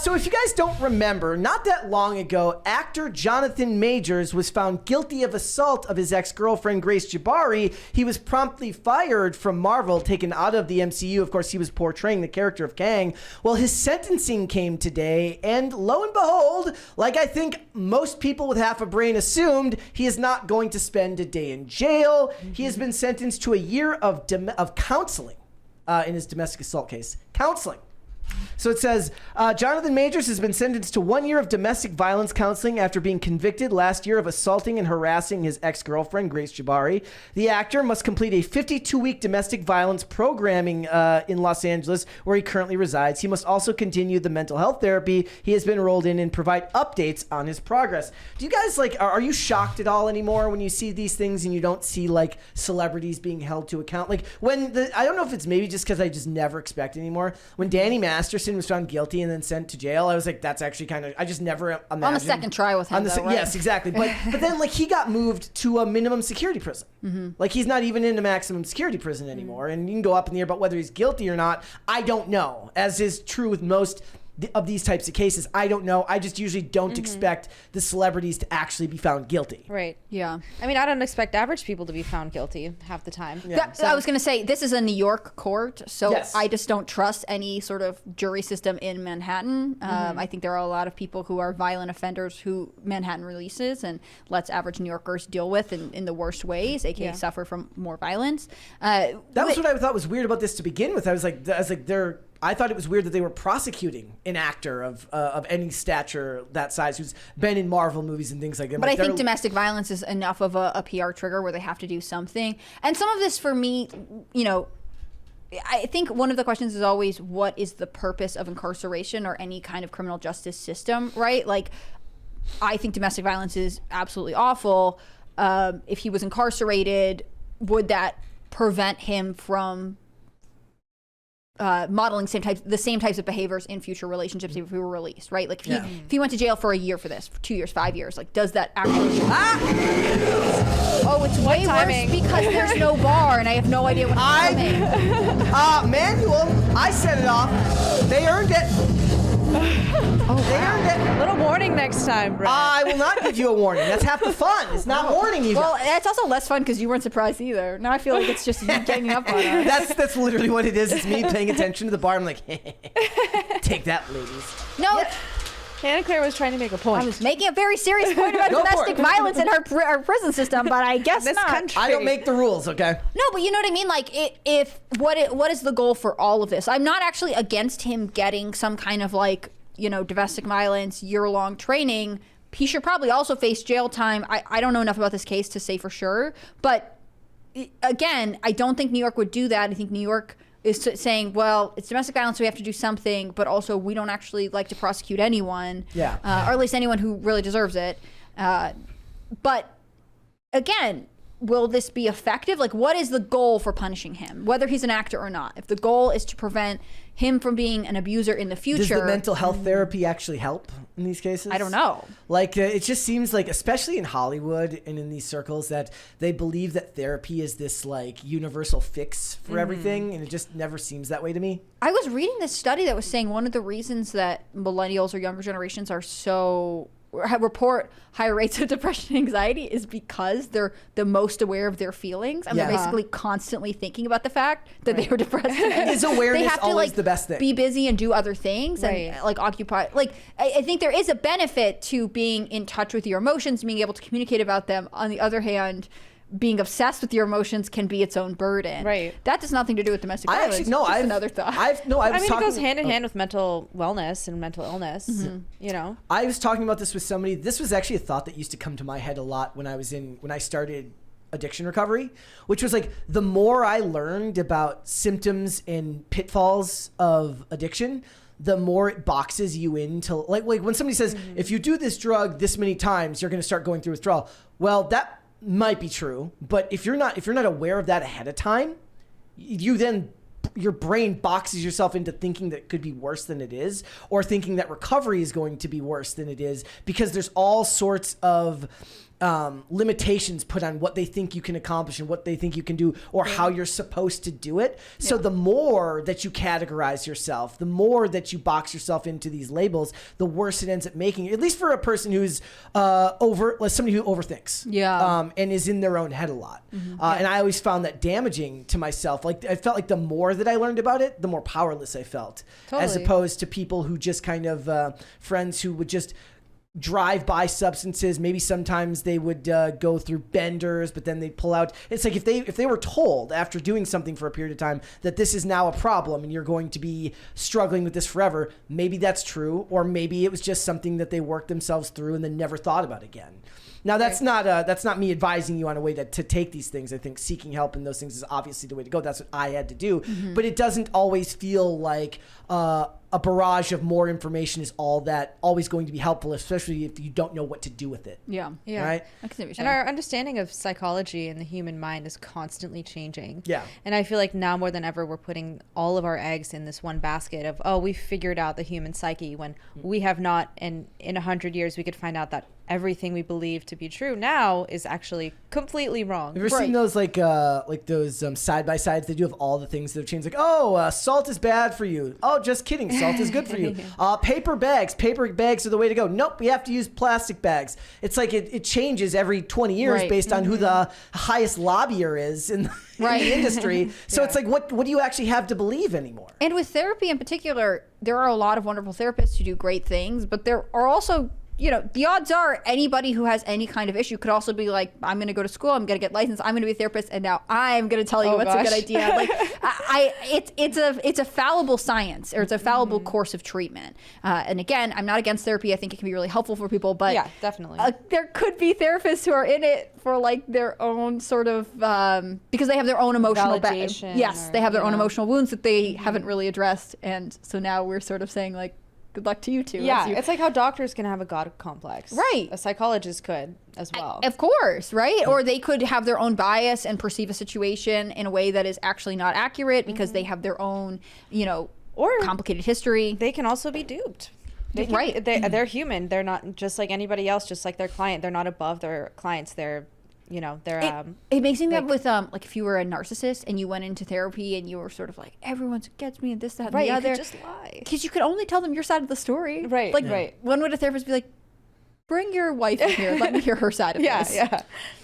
So if you guys don't remember, not that long ago, actor Jonathan Majors was found guilty of assault of his ex-girlfriend Grace Jabari. He was promptly fired from Marvel, taken out of the MCU. Of course, he was portraying the character of Kang. Well, his sentencing came today, and lo and behold, like I think most people with half a brain assumed, he is not going to spend a day in jail. He has been sentenced to a year of counseling in his domestic assault case. Counseling. So it says, Jonathan Majors has been sentenced to 1 year of domestic violence counseling after being convicted last year of assaulting and harassing his ex-girlfriend, Grace Jabari. The actor must complete a 52-week domestic violence programming in Los Angeles, where he currently resides. He must also continue the mental health therapy he has been enrolled in and provide updates on his progress. Do you guys, are you shocked at all anymore when you see these things and you don't see, celebrities being held to account? I don't know if it's maybe just because I just never expect anymore. When Danny Masterson was found guilty and then sent to jail, I was like, that's actually kind of, I just never imagined. On the second try with him, right? Yes, exactly. But then, he got moved to a minimum security prison. Mm-hmm. He's not even in a maximum security prison anymore. Mm-hmm. And you can go up in the air about whether he's guilty or not. I don't know, as is true with most of these types of cases. I don't know. I just usually don't expect the celebrities to actually be found guilty. Right. Yeah. I mean, I don't expect average people to be found guilty half the time. Yeah. I was going to say, this is a New York court, so yes. I just don't trust any sort of jury system in Manhattan. I think there are a lot of people who are violent offenders who Manhattan releases and lets average New Yorkers deal with in the worst ways, aka suffer from more violence. That was what I thought was weird about this to begin with. I was like, I thought it was weird that they were prosecuting an actor of any stature that size who's been in Marvel movies and things like that. But I think domestic violence is enough of a PR trigger where they have to do something. And some of this, for me, I think one of the questions is always, what is the purpose of incarceration or any kind of criminal justice system, right? I think domestic violence is absolutely awful. If he was incarcerated, would that prevent him from modeling the same types of behaviors in future relationships if he were released, right? If he went to jail for a year for this, for 2 years, 5 years, does that actually... Oh, it's way worse because there's no bar and I have no idea when it's coming. Manual, I set it off. They earned it. They earned it. A little warning next time, Brett. I will not give you a warning. That's half the fun. It's not warning you. Well, it's also less fun because you weren't surprised either. Now I feel like it's just you ganging up on us. That's literally what it is. It's me paying attention to the bar. I'm like, take that, ladies. No. Yeah. Hannah Claire was trying to make a point. I was making a very serious point about domestic violence in our prison system, but I guess this not. Country. I don't make the rules, okay? No, but you know what I mean? What is the goal for all of this? I'm not actually against him getting some kind of domestic violence, year-long training. He should probably also face jail time. I don't know enough about this case to say for sure. But again, I don't think New York would do that. I think New York is saying, well, it's domestic violence, so we have to do something. But also, we don't actually like to prosecute anyone. Yeah. Or at least anyone who really deserves it. But again, will this be effective? What is the goal for punishing him, whether he's an actor or not? If the goal is to prevent him from being an abuser in the future. Does the mental health therapy actually help in these cases? I don't know. It just seems especially in Hollywood and in these circles, that they believe that therapy is this universal fix for everything, and it just never seems that way to me. I was reading this study that was saying one of the reasons that millennials or younger generations report higher rates of depression and anxiety is because they're the most aware of their feelings and they're basically constantly thinking about the fact that they were depressed. Is awareness they have always to, the best thing? Be busy and do other things and occupy. I think there is a benefit to being in touch with your emotions, being able to communicate about them. On the other hand, being obsessed with your emotions can be its own burden. Right. That has nothing to do with domestic violence. Just another thought. It goes hand in hand with mental wellness and mental illness. Mm-hmm. I was talking about this with somebody. This was actually a thought that used to come to my head a lot when I started addiction recovery, which was the more I learned about symptoms and pitfalls of addiction, the more it boxes you into when somebody says, if you do this drug this many times, you're going to start going through withdrawal. Well, that might be true, but if you're not aware of that ahead of time, your brain boxes yourself into thinking that it could be worse than it is, or thinking that recovery is going to be worse than it is, because there's all sorts of limitations put on what they think you can accomplish and what they think you can do or how you're supposed to do it. So the more that you categorize yourself, the more that you box yourself into these labels, the worse it ends up making, at least for a person who's like somebody who overthinks and is in their own head a lot. And I always found that damaging to myself. Like I felt like the more that I learned about it, the more powerless I felt, as opposed to people who just kind of friends who would just drive by substances. Maybe sometimes they would go through benders, but then they'd pull out. It's like if they were told after doing something for a period of time that this is now a problem and you're going to be struggling with this forever, maybe that's true, or maybe it was just something that they worked themselves through and then never thought about again. Now that's not me advising you on a way to take these things. I think seeking help in those things is obviously the way to go. That's what I had to do, but it doesn't always feel like a barrage of more information is always going to be helpful, especially if you don't know what to do with it. Yeah. Right? I can see what you're saying. And our understanding of psychology and the human mind is constantly changing. Yeah. And I feel like now more than ever, we're putting all of our eggs in this one basket of, oh, we figured out the human psyche when we have not. And in 100 years, we could find out that everything we believe to be true now is actually completely wrong. Have you ever seen those like those side by sides they do of all the things that have changed? Like, oh, salt is bad for you. Oh, just kidding, salt is good for you. Paper bags are the way to go. Nope, we have to use plastic bags. It's like it changes every 20 years based on who the highest lobbyer is in the industry. So it's like, what do you actually have to believe anymore? And with therapy in particular, there are a lot of wonderful therapists who do great things, but there are also, you know, the odds are anybody who has any kind of issue could also be like, I'm going to go to school, I'm going to get licensed, I'm going to be a therapist, and now I'm going to tell you what's a good idea. Like, it's a fallible science, or it's a fallible course of treatment. And again, I'm not against therapy. I think it can be really helpful for people, but yeah, definitely. There could be therapists who are in it for like their own sort of because they have their own emotional validation. Yes, they have their own emotional wounds that they haven't really addressed, and so now we're sort of saying like, good luck to you too. Yeah, it's like how doctors can have a God complex. Right. A psychologist could as well. Of course, right? Or they could have their own bias and perceive a situation in a way that is actually not accurate because they have their own, or complicated history. They can also be duped. They're human. They're not just like anybody else, just like their client. They're not above their clients. They're it makes me mad with like if you were a narcissist and you went into therapy and you were sort of like, everyone gets me and this, that, and the other. You could just lie. Because you could only tell them your side of the story. Right. Like, when would a therapist be like, bring your wife in here, let me hear her side of this.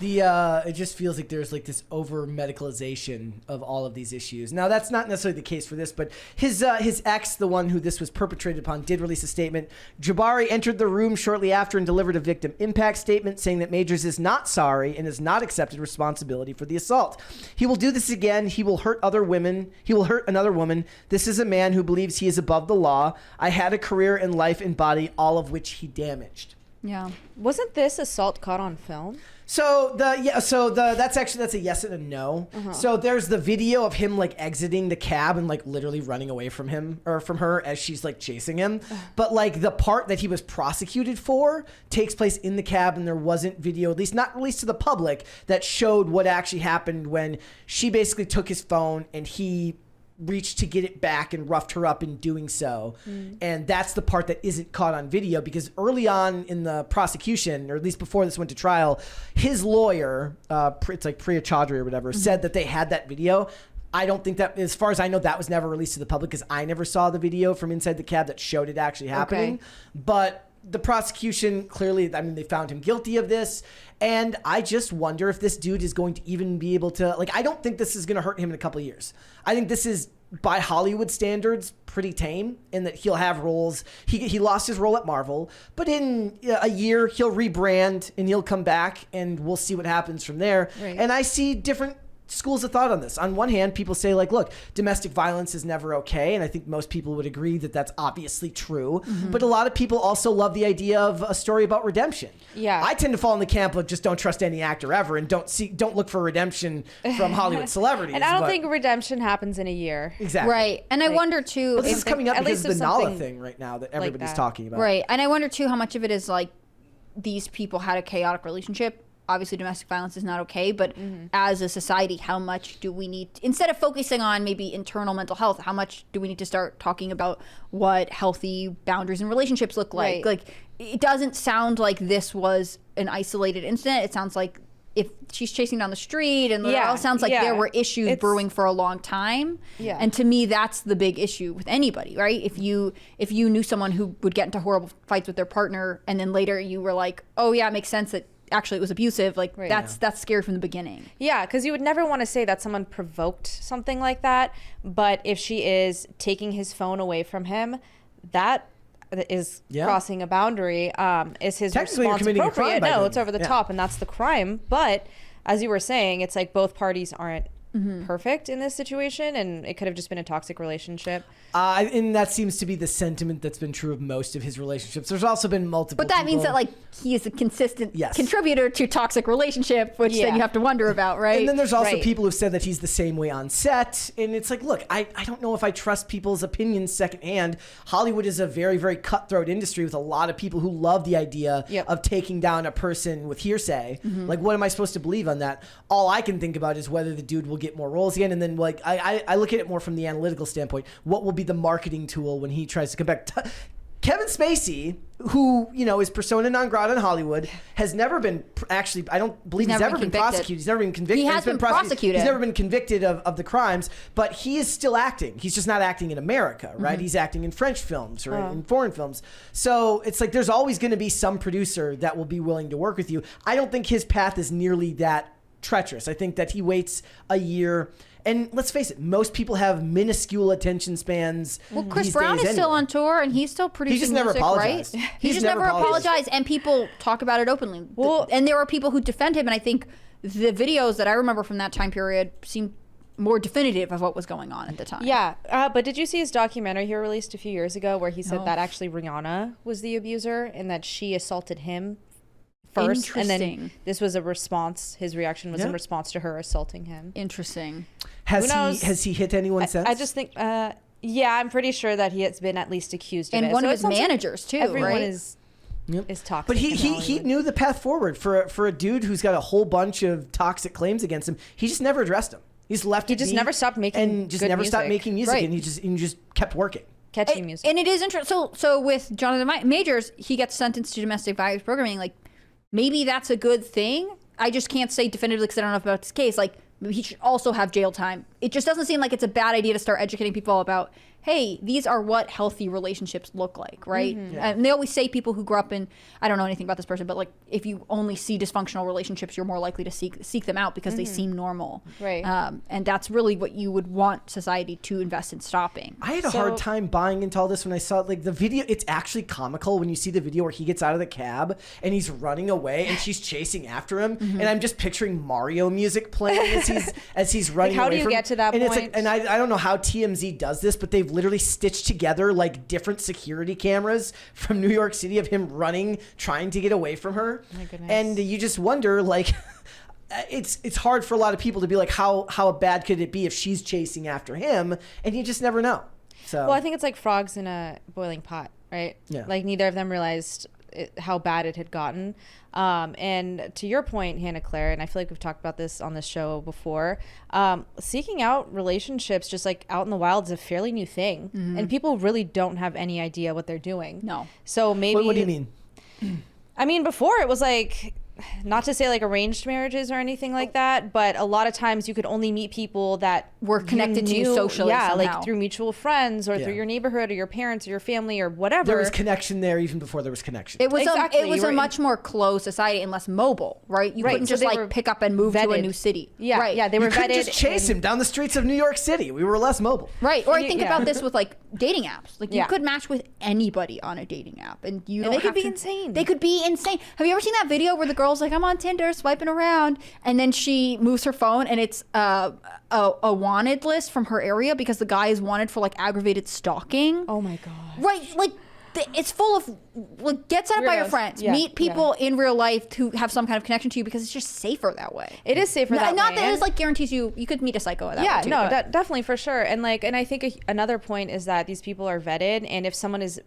Yeah. It just feels like there's like this over medicalization of all of these issues. Now that's not necessarily the case for this, but his ex, the one who this was perpetrated upon, did release a statement. Jabari entered the room shortly after and delivered a victim impact statement saying that Majors is not sorry and has not accepted responsibility for the assault. He will do this again. He will hurt other women. He will hurt another woman. This is a man who believes he is above the law. I had a career in life and body, all of which he damaged. Yeah. Wasn't this assault caught on film? That's a yes and a no. So there's the video of him like exiting the cab and like literally running away from him or from her as she's like chasing him. But like the part that he was prosecuted for takes place in the cab, and there wasn't video, at least not released to the public, that showed what actually happened when she basically took his phone and he reached to get it back and roughed her up in doing so. And that's the part that isn't caught on video, because early on in the prosecution, or at least before this went to trial, his lawyer, it's like Priya Chaudhry or whatever, said that they had that video. I don't think that, as far as I know, that was never released to the public, because I never saw the video from inside the cab that showed it actually happening. Okay. But the prosecution clearly, I mean, they found him guilty of this. And I just wonder if this dude is going to even be able to, like, I don't think this is going to hurt him in a couple of years. I think this is, by Hollywood standards, pretty tame in that he'll have roles. He lost his role at Marvel, but in a year he'll rebrand and he'll come back and we'll see what happens from there. Right. And I see different schools of thought on this. On one hand, people say like, look, domestic violence is never okay. And I think most people would agree that that's obviously true. But a lot of people also love the idea of a story about redemption. Yeah. I tend to fall in the camp of just don't trust any actor ever and don't look for redemption from Hollywood celebrities. And I don't think redemption happens in a year. Exactly. Right. And I wonder too, Well, this is coming up at because of least the if Nala something thing right now that everybody's that. talking about. right. And I wonder too how much of it is like these people had a chaotic relationship. obviously domestic violence is not okay, but as a society, how much do we need, instead of focusing on maybe internal mental health, how much do we need to start talking about what healthy boundaries in relationships look like? Right. Like, it doesn't sound like this was an isolated incident. It sounds like if she's chasing down the street, and it all sounds like there were issues brewing for a long time. Yeah. And to me, that's the big issue with anybody, right? If you knew someone who would get into horrible fights with their partner, and then later you were like, oh yeah, it makes sense that actually it was abusive. Like that's scary from the beginning. Yeah, because you would never want to say that someone provoked something like that. But if she is taking his phone away from him, that is crossing a boundary. Is his response appropriate? No, it's over the top, and that's the crime. But as you were saying, it's like both parties aren't perfect in this situation, and it could have just been a toxic relationship. And that seems to be the sentiment that's been true of most of his relationships. There's also been multiple. But that means that, like, he is a consistent contributor to toxic relationship, which then you have to wonder about, right? And then there's also people who've said that he's the same way on set. And it's like, look, I don't know if I trust people's opinions secondhand. Hollywood is a very, very cutthroat industry with a lot of people who love the idea of taking down a person with hearsay. Like, what am I supposed to believe on that? All I can think about is whether the dude will get more roles again. And then, like, I look at it more from the analytical standpoint. What will be the marketing tool when he tries to come back? Kevin Spacey, who, you know, is persona non grata in Hollywood, has never been actually, I don't believe he's ever been prosecuted. He's never been convicted. He has been prosecuted. He's never been convicted of the crimes, but he is still acting. He's just not acting in America, right? He's acting in French films or in foreign films. So it's like there's always going to be some producer that will be willing to work with you. I don't think his path is nearly that treacherous. I think that he waits a year. And let's face it, most people have minuscule attention spans. Well, Chris Brown is still on tour, and he's still producing He just never music, apologized. right? He just never apologized, and people talk about it openly. Well, and there are people who defend him, and I think the videos that I remember from that time period seem more definitive of what was going on at the time. Yeah, but did you see his documentary he released a few years ago where he said that actually Rihanna was the abuser and that she assaulted him first, and then this was a response. His reaction was in response to her assaulting him. Interesting. Has he hit anyone since? I just think, yeah, I'm pretty sure that he has been at least accused of it. And one of his managers too, everyone right? is toxic. But he knew the path forward for a dude who's got a whole bunch of toxic claims against him. He just never addressed them. He's left. He just never stopped making and just good never music. stopped making music, Right. and he just kept working. Catchy music. And it is interesting. So with Jonathan Majors, he gets sentenced to domestic violence programming. Like, maybe that's a good thing. I just can't say definitively because I don't know about this case. Like, maybe he should also have jail time. It just doesn't seem like it's a bad idea to start educating people about, hey, these are what healthy relationships look like, right? And they always say people who grew up in, I don't know anything about this person, but like if you only see dysfunctional relationships, you're more likely to seek them out because they seem normal. Right. And that's really what you would want society to invest in stopping. I had a hard time buying into all this when I saw like the video. It's actually comical when you see the video where he gets out of the cab and he's running away and she's chasing after him. And I'm just picturing Mario music playing as he's running away. How do you get to that and point? It's like, and I don't know how TMZ does this, but they've literally stitched together like different security cameras from New York City of him running, trying to get away from her. My goodness. And you just wonder, like, it's hard for a lot of people to be like, how bad could it be if she's chasing after him? And you just never know. So Well, I think it's like frogs in a boiling pot, right? Yeah. Like neither of them realized how bad it had gotten. And to your point, Hannah Claire, and I feel like we've talked about this on this show before, seeking out relationships just like out in the wild is a fairly new thing. And people really don't have any idea what they're doing. No. So maybe... What do you mean? I mean, before it was like... Not to say like arranged marriages or anything like that, but a lot of times you could only meet people that were connected to you socially yeah, somehow. like through mutual friends or through your neighborhood or your parents or your family or whatever. There was connection there even before there was connection. It was Exactly, it was a right. much more closed society and less mobile, right? You Right, couldn't so just they like were pick up and move to a vetted. new city. Yeah, right. yeah, they were You couldn't vetted. just chase him down the streets of New York City. We were less mobile. Right. Or I think Yeah. about this with like dating apps. Like you Yeah. could match with anybody on a dating app and you And don't they could have be to- insane. They could be insane. Have you ever seen that video where the girl's like, I'm on Tinder swiping around and then she moves her phone and it's a wanted list from her area because the guy is wanted for like aggravated stalking. Oh my god. Right. Like it's full of like get set up by your Weirdos. friends. Yeah, Meet people in real life who have some kind of connection to you because it's just safer that way. It is safer that Not way. that and- it like guarantees you could meet a psycho that yeah, way too, no, but- definitely for sure. And like, and I think another point is that these people are vetted, and if someone is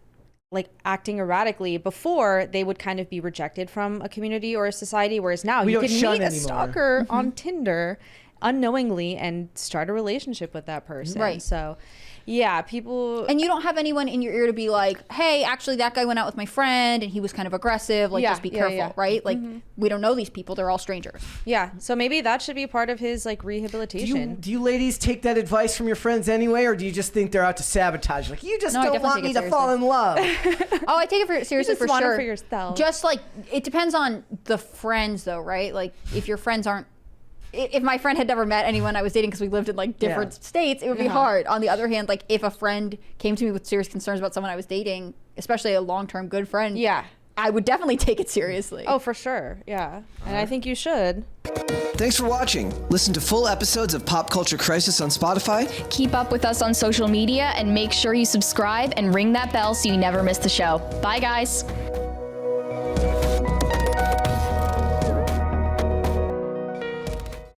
like acting erratically. Before, they would kind of be rejected from a community or a society, whereas now you don't could meet shun a anymore. stalker on Tinder unknowingly and start a relationship with that person. Right. So yeah, people. And you don't have anyone in your ear to be like, hey, actually that guy went out with my friend and he was kind of aggressive. Like, Yeah, just be yeah, careful, yeah. right? Like, we don't know these people. They're all strangers. Yeah, so maybe that should be part of his like Do rehabilitation. you ladies take that advice from your friends anyway, or do you just think they're out to sabotage? Like, you just No, I don't definitely want me take to it fall in love. Oh, I take it seriously just for want it sure. for yourself. Just like, it depends on the friends though, right? Like, if your friends aren't, if my friend had never met anyone I was dating because we lived in like different states, it would be hard. On the other hand, like if a friend came to me with serious concerns about someone I was dating, especially a long-term good friend, Yeah. I would definitely take it seriously. Oh, for sure. Yeah. And I think you should. Thanks for watching. Listen to full episodes of Pop Culture Crisis on Spotify. Keep up with us on social media and make sure you subscribe and ring that bell so you never miss the show. Bye, guys.